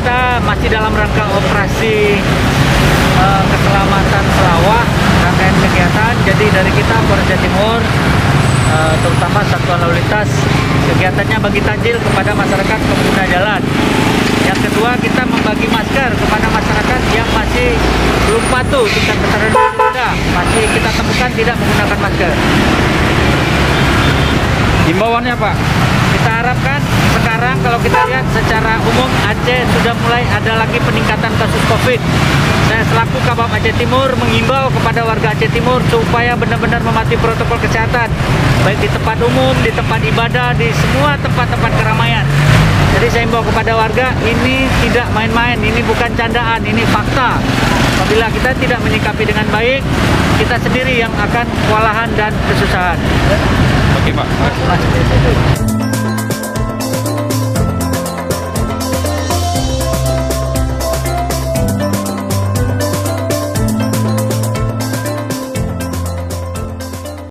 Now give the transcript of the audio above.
kita masih dalam rangka operasi keselamatan sawah, rangkaian kegiatan. Jadi dari kita Polres Jawa Timur, terutama Satuan Lalu Lintas, kegiatannya bagi takjil kepada masyarakat pengguna jalan. Yang kedua, kita membagi masker kepada masyarakat yang masih belum patuh tingkat kesadaran berbeda, masih kita temukan tidak menggunakan masker. Himbauannya Pak? Kita harapkan sekarang kalau kita lihat secara umum Aceh sudah mulai ada lagi peningkatan kasus COVID. Saya selaku Kabab Aceh Timur mengimbau kepada warga Aceh Timur supaya benar-benar mematuhi protokol kesehatan, baik di tempat umum, di tempat ibadah, di semua tempat-tempat keramaian. Jadi saya imbau kepada warga, ini tidak main-main, ini bukan candaan, ini fakta. Apabila kita tidak menyikapi dengan baik, kita sendiri yang akan kewalahan dan kesusahan. Oke Pak. Terima kasih.